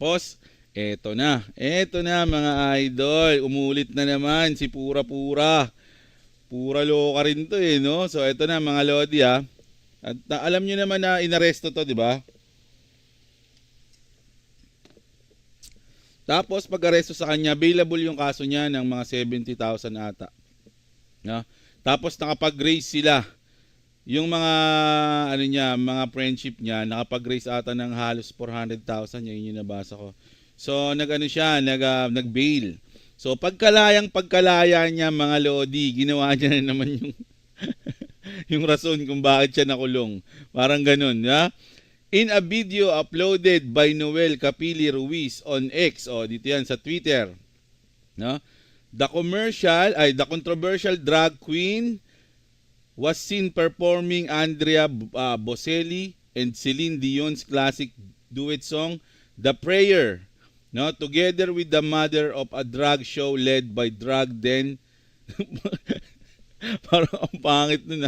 Tapos, eto na mga idol, umulit na naman si Pura-Pura. Pura loka rin to no? So, eto na mga Lodi At alam nyo naman na inaresto to, di ba? Tapos, pag-aresto sa kanya, available yung kaso niya ng mga 70,000 ata. No? Tapos, nakapag-raise sila. Yung mga mga friendship niya, nakapag-raise ata ng halos 400,000, yun yung nabasa ko. So nag-bail. So pagkalaya niya mga Lodi, ginawa niya na naman yung yung rason kung bakit siya nakulong. Parang ganun, In a video uploaded by Noel Capili Ruiz on X, dito yan sa Twitter, no? The controversial drag queen was seen performing Andrea Bocelli and Celine Dion's classic duet song, The Prayer, no, together with the mother of a drag show led by Drag Den. Parang ang pangit nun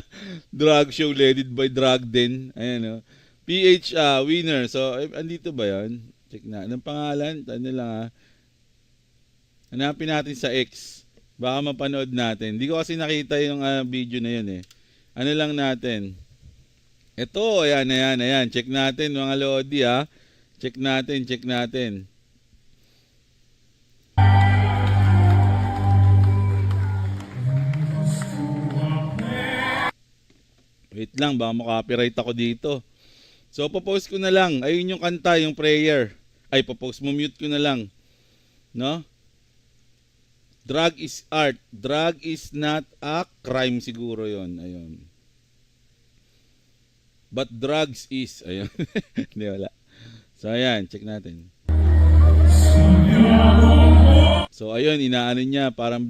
drag show led by Drag Den. Ayan, no. PH winner. So, andito ba yan? Check na. Anong pangalan? Ano lang Hanapin natin sa X. Baka mapanood natin. Hindi ko kasi nakita yung video na yun Ano lang natin. Ito, ayan. Check natin mga Lodi Check natin. Wait lang, baka makopyright ako dito. So, popost ko na lang. Ayun yung kanta, yung prayer. Popost mo, mute ko na lang. No? Drug is art. Drug is not a crime siguro yon. Ayun. But drugs is. Ayun. Hindi, wala. So, ayan. Check natin. So, ayun. Inaano niya. Parang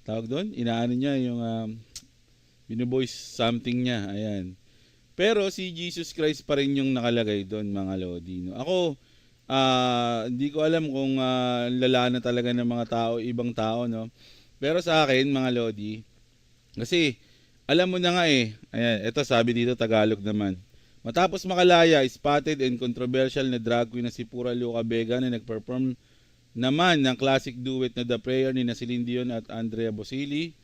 tawag doon? Inaano niya yung binu-voice something niya. Ayan. Pero si Jesus Christ pa rin yung nakalagay doon mga Lodi. No? Ako, hindi ko alam kung lala na talaga ng mga tao, ibang tao, no? Pero sa akin, mga Lodi, kasi alam mo na nga ayan, ito sabi dito Tagalog naman. Matapos makalaya, spotted and controversial na drag queen na si Pura Luca Vega na nag-perform naman ng classic duet na The Prayer ni Celine Dion at Andre Bocelli.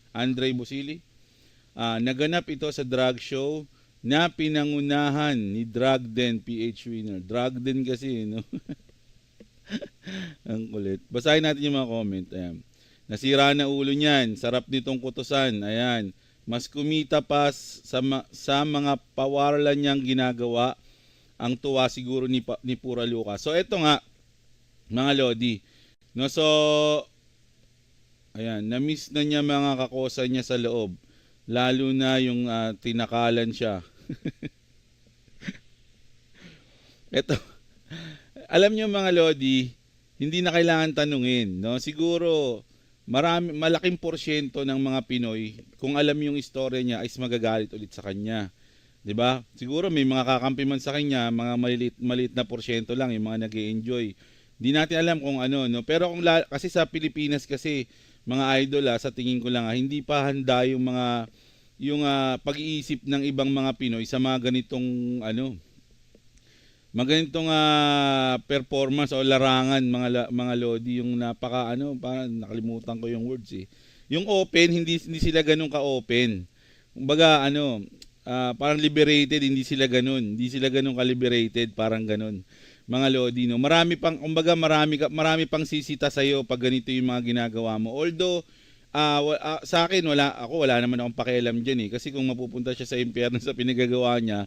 Naganap ito sa drag show na pinangunahan ni Drag Den PH winner. Drag Den kasi, no? Ang kulit. Basahin natin yung mga comment. Ayan. Nasira na ulo niyan. Sarap nitong kutusan. Ayan. Mas kumita pa sa mga pawarlan niyang ginagawa. Ang tuwa siguro ni Pura Luca. So, eto nga, mga Lodi. No, so, ayan. Na-miss na niya mga kakosa niya sa loob. Lalo na yung tinakalan siya. Eto, alam nyo mga Lodi, hindi na kailangan tanungin, no? Siguro malaking porsyento ng mga Pinoy, kung alam yung istorya niya, ay magagalit ulit sa kanya. 'Di ba? Siguro may mga kakampi man sa kanya, mga maliit na porsyento lang yung mga nag-e-enjoy. Hindi natin alam kung ano, no? Pero kasi sa Pilipinas kasi, mga idol sa tingin ko lang hindi pa handa yung mga pag-iisip ng ibang mga Pinoy sa mga ganitong performance o larangan mga Lodi, yung napaka parang nakalimutan ko yung words Yung open, hindi sila ganun ka-open. Kumbaga parang liberated, hindi sila ganun ka-liberated, parang ganun. Mga Lodi, no. Marami pang sisita sa iyo pag ganito yung mga ginagawa mo. Although sa akin wala naman akong pakialam diyan kasi kung mapupunta siya sa impyerno sa pinagagawa niya,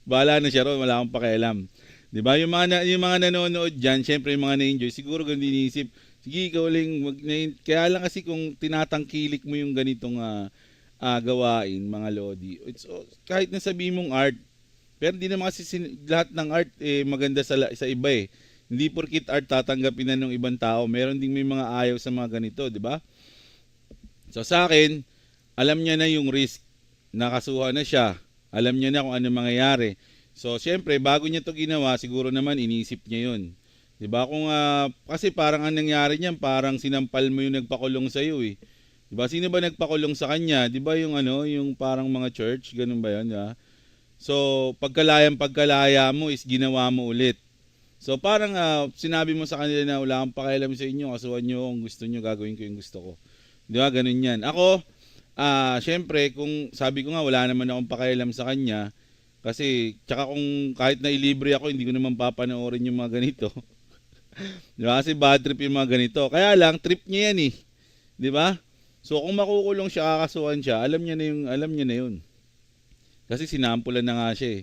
bahala na siya ron, wala akong pakialam. 'Di ba? Yung mga nanonood diyan, syempre yung mga na-enjoy, siguro ganun iniisip, sige ikaw lang kaya lang kasi kung tinatangkilik mo yung ganitong gawain, mga Lodi. Kahit na sabihin mong art, pero hindi naman kasi lahat ng art maganda sa iba Hindi porkit art tatanggapin na ng ibang tao. Meron ding may mga ayaw sa mga ganito, 'di ba? So sa akin, alam niya na yung risk. Nakasuhan na siya. Alam niya na kung ano mangyayari. So siyempre, bago niya to ginawa, siguro naman inisip niya yun. 'Di ba? Kung kasi parang ang nangyari niyan, parang sinampal mo yung nagpakulong sa iyo 'Di ba? Sino ba nagpakulong sa kanya? 'Di ba yung yung parang mga church, ganun ba 'yan, So, pagkalaya mo is ginawa mo ulit. So parang sinabi mo sa kanila na wala akong pakialam sa inyo, kasuhan nyo kung gusto nyo, gagawin ko yung gusto ko. Di ba? Ganun yan. Ako, syempre, kung sabi ko nga wala naman akong pakialam sa kanya, kasi tsaka kung kahit na ilibre ako, hindi ko naman papanoorin yung mga ganito. Di ba? Kasi bad trip yung mga ganito. Kaya lang, trip niya yan eh. Di ba? So kung makukulong siya, kakasuhan siya, alam niya na yun. Kasi sinampulan na nga siya eh.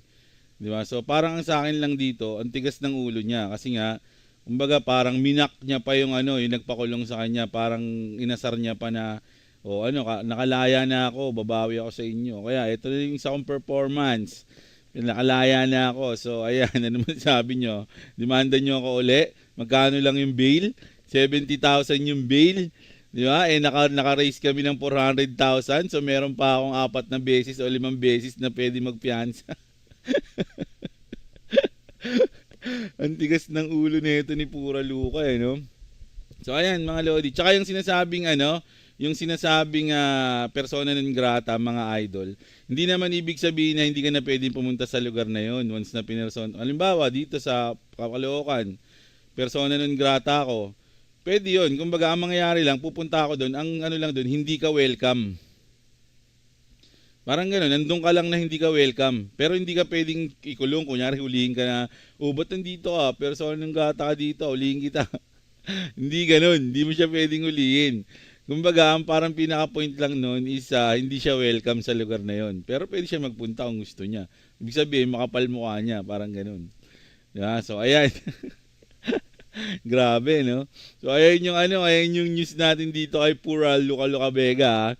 Di ba? So parang ang sa akin lang dito, ang tigas ng ulo niya kasi nga kumbaga parang minak niya pa yung yung nagpakulong sa kanya, parang inasar niya pa na nakalaya na ako, babawi ako sa inyo. Kaya ito na yung isa kong performance. Nakalaya na ako. So ayan, ano naman sabi nyo? Demanda nyo ako uli. Magkano lang yung bail? 70,000 yung bail. Di ba? Naka-raise kami ng 400,000. So meron pa akong 4 na beses o 5 beses na pwede magpiyansa. Ang tigas ng ulo nito ni Pura Luka no? So ayan mga Lodi. Tsaka yung sinasabing persona non grata mga idol. Hindi naman ibig sabihin na hindi ka na pwedeng pumunta sa lugar na yon once na pinerson. Halimbawa dito sa Caloocan, persona non grata ako. Pwede yun. Kumbaga ang mangyayari lang, pupunta ako doon, ang lang doon, hindi ka welcome. Parang gano'n, nandun ka lang na hindi ka welcome. Pero hindi ka pwedeng ikulong. Kunyari, hulihin ka na, ba't nandito ka? Persona ng gata ka dito, hulihin kita. Hindi gano'n, hindi mo siya pwedeng hulihin. Kumbaga, ang parang pinaka-point lang nun is hindi siya welcome sa lugar na yon. Pero pwede siya magpunta kung gusto niya. Ibig sabihin, makapal mukha niya, parang gano'n. Yeah, so, ayan. Grabe, no? So, ayan yung news natin dito kay Pura Luka Vega.